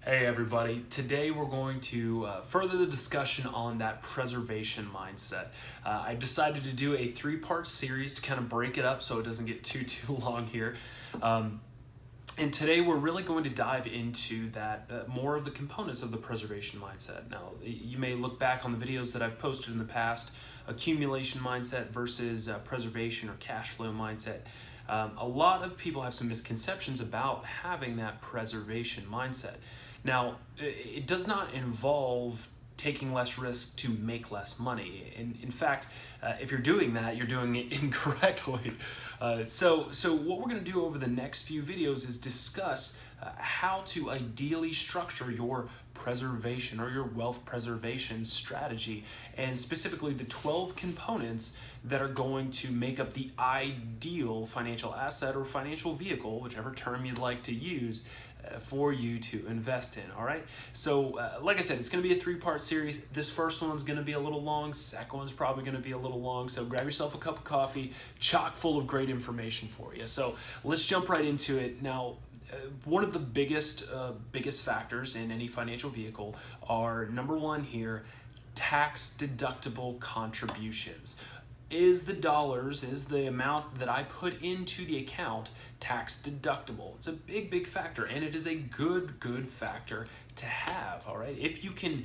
Hey everybody, today we're going to further the discussion on that preservation mindset. I decided to do a three-part series to kind of break it up so it doesn't get too long here. And today we're really going to dive into that more of the components of the preservation mindset. Now, you may look back on the videos that I've posted in the past, accumulation mindset versus preservation or cash flow mindset. A lot of people have some misconceptions about having that preservation mindset. Now, it does not involve taking less risk to make less money. In fact, if you're doing that, you're doing it incorrectly. So what we're going to do over the next few videos is discuss how to ideally structure your preservation or your wealth preservation strategy, and specifically the 12 components that are going to make up the ideal financial asset or financial vehicle, whichever term you'd like to use, for you to invest in. All right, so like I said, it's going to be a three-part series. This first one's going to be a little long, second one's probably going to be a little long, so grab yourself a cup of coffee, chock full of great information for you. So let's jump right into it. Now, one of the biggest factors in any financial vehicle are, number one here, tax deductible contributions. Is the amount that I put into the account tax deductible? It's a big factor, and it is a good factor to have. All right, if you can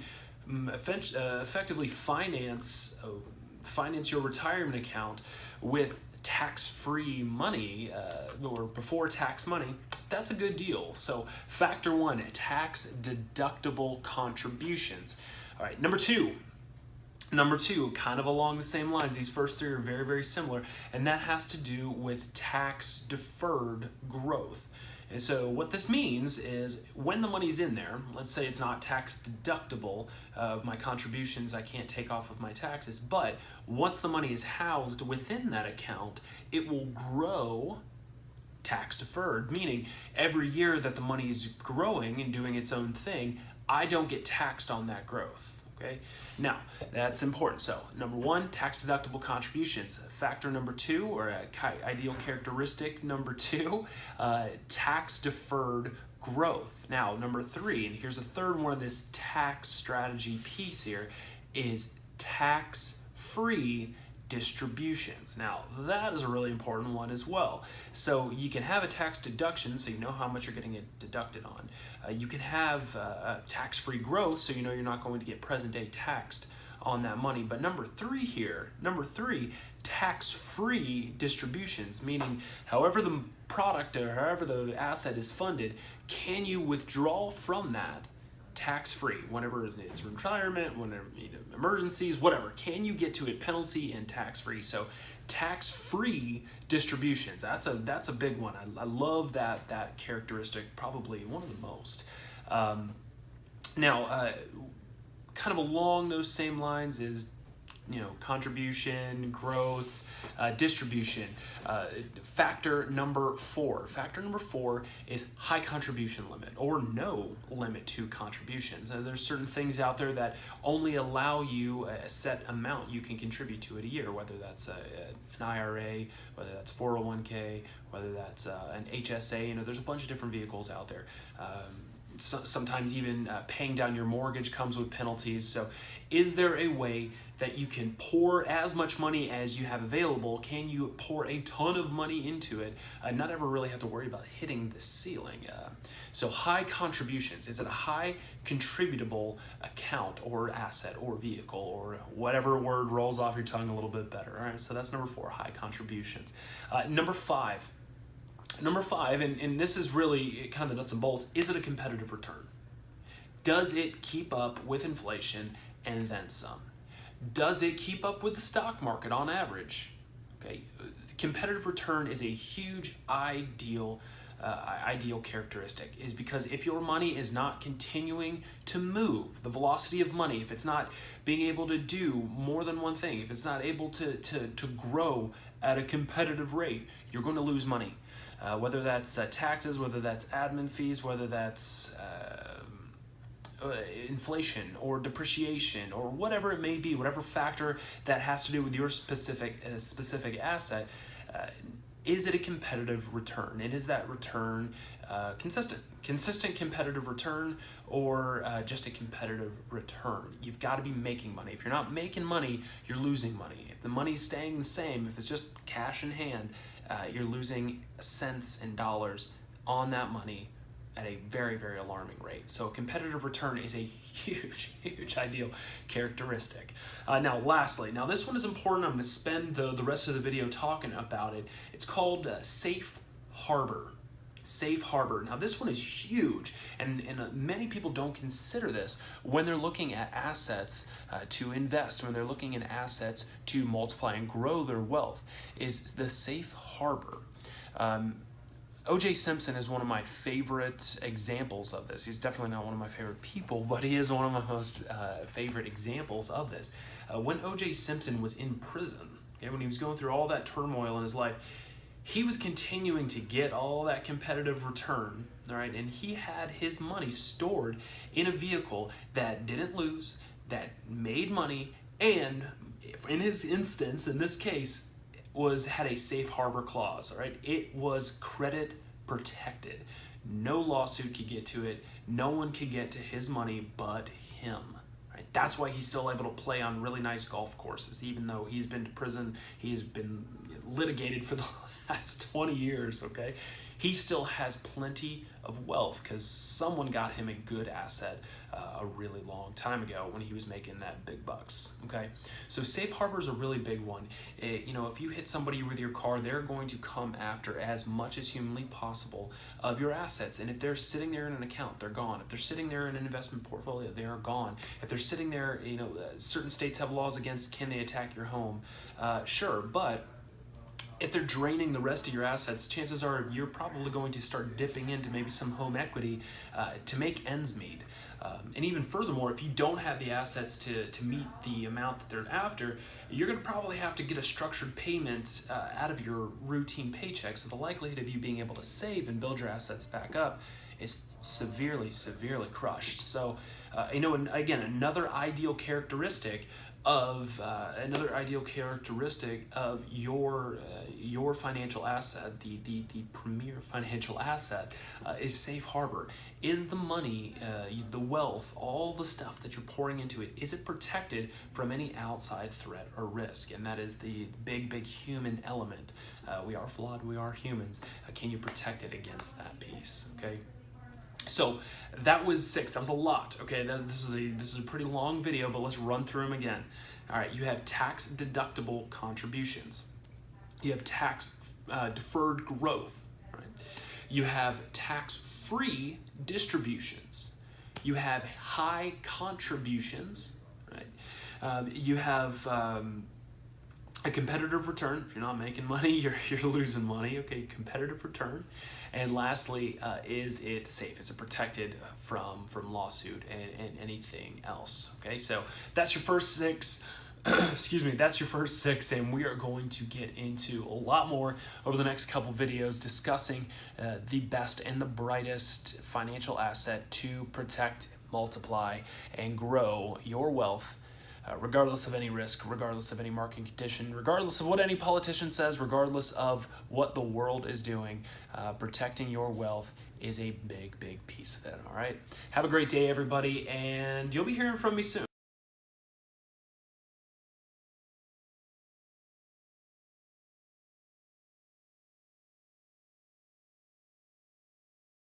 effectively finance your retirement account with tax-free money or before tax money, that's a good deal. So factor one, tax deductible contributions. All right, number two, kind of along the same lines. These first three are very similar, and that has to do with tax deferred growth. And so what this means is when the money's in there, let's say it's not tax deductible, my contributions I can't take off of my taxes, but once the money is housed within that account, it will grow tax deferred, meaning every year that the money is growing and doing its own thing, I don't get taxed on that growth. Okay, now that's important. So number one, tax deductible contributions. Factor number two, or ideal characteristic number two, tax deferred growth. Now number three, and here's the third one of this tax strategy piece here, is tax free distributions. Now that is a really important one as well. So you can have a tax deduction, so you know how much you're getting it deducted on. You can have tax-free growth, so you know you're not going to get present day taxed on that money. But number three, tax-free distributions, meaning however the product or however the asset is funded, can you withdraw from that tax-free whenever it's retirement, whenever emergencies, whatever? Can you get to it penalty and tax-free? So tax-free distributions, that's a big one. I love that characteristic, probably one of the most. Now, kind of along those same lines is, contribution, growth, distribution. Factor number four is high contribution limit or no limit to contributions. Now, there's certain things out there that only allow you a set amount you can contribute to it a year, whether that's an IRA, whether that's 401k, whether that's an HSA. There's a bunch of different vehicles out there. Sometimes even paying down your mortgage comes with penalties. So is there a way that you can pour as much money as you have available? Can you pour a ton of money into it, not ever really have to worry about hitting the ceiling? So high contributions, is it a high contributable account or asset or vehicle or whatever word rolls off your tongue a little bit better? All right, so that's number four, high contributions. Number five, and this is really kind of the nuts and bolts, is it a competitive return? Does it keep up with inflation and then some? Does it keep up with the stock market on average? Okay, competitive return is a huge ideal characteristic, is because if your money is not continuing to move, the velocity of money, if it's not being able to do more than one thing, if it's not able to grow at a competitive rate, you're going to lose money. Whether that's taxes, whether that's admin fees, whether that's inflation or depreciation or whatever it may be, whatever factor that has to do with your specific asset, is it a competitive return? And is that return consistent? Consistent competitive return, or just a competitive return? You've got to be making money. If you're not making money, you're losing money. If the money's staying the same, if it's just cash in hand, you're losing cents and dollars on that money at a very, very alarming rate. So competitive return is a huge, huge ideal characteristic. Now, lastly, now this one is important. I'm going to spend the rest of the video talking about it. It's called safe harbor. Safe harbor. Now, this one is huge, and many people don't consider this when they're looking at assets to invest, when they're looking at assets to multiply and grow their wealth, is the safe harbor. O.J. Simpson is one of my favorite examples of this. He's definitely not one of my favorite people, but he is one of my most favorite examples of this. When O.J. Simpson was in prison, when he was going through all that turmoil in his life, he was continuing to get all that competitive return, all right? And he had his money stored in a vehicle that didn't lose, that made money, and in his instance, in this case, had a safe harbor clause, all right? It was credit protected. No lawsuit could get to it. No one could get to his money but him. Right? That's why he's still able to play on really nice golf courses, even though he's been to prison, he's been litigated for the last 20 years, okay? He still has plenty of wealth because someone got him a good asset a really long time ago when he was making that big bucks, okay? So safe harbor is a really big one. You know, if you hit somebody with your car, they're going to come after as much as humanly possible of your assets. And if they're sitting there in an account, they're gone. If they're sitting there in an investment portfolio, they are gone. If they're sitting there, you know, certain states have laws against can they attack your home? Sure, but if they're draining the rest of your assets, chances are you're probably going to start dipping into maybe some home equity to make ends meet. And even furthermore, if you don't have the assets to meet the amount that they're after, you're going to probably have to get a structured payment out of your routine paycheck. So the likelihood of you being able to save and build your assets back up is severely, severely crushed. So, you know, and again, another ideal characteristic of your financial asset, the premier financial asset, is safe harbor. Is the money, the wealth, all the stuff that you're pouring into it, is it protected from any outside threat or risk? And that is the big, big human element. We are flawed, we are humans. Can you protect it against that piece, okay? So that was 6. That was a lot. Okay, this is a pretty long video, but let's run through them again. All right, you have tax deductible contributions. You have tax deferred growth. Right? You have tax-free distributions. You have high contributions. Right? You have a competitive return. If you're not making money, you're losing money. Okay, competitive return. And lastly, is it safe? Is it protected from lawsuit and anything else? Okay, so that's your first 6. Excuse me, that's your first 6, and we are going to get into a lot more over the next couple videos discussing the best and the brightest financial asset to protect, multiply, and grow your wealth, regardless of any risk, regardless of any market condition, regardless of what any politician says, regardless of what the world is doing. Protecting your wealth is a big, big piece of it, all right? Have a great day, everybody, and you'll be hearing from me soon.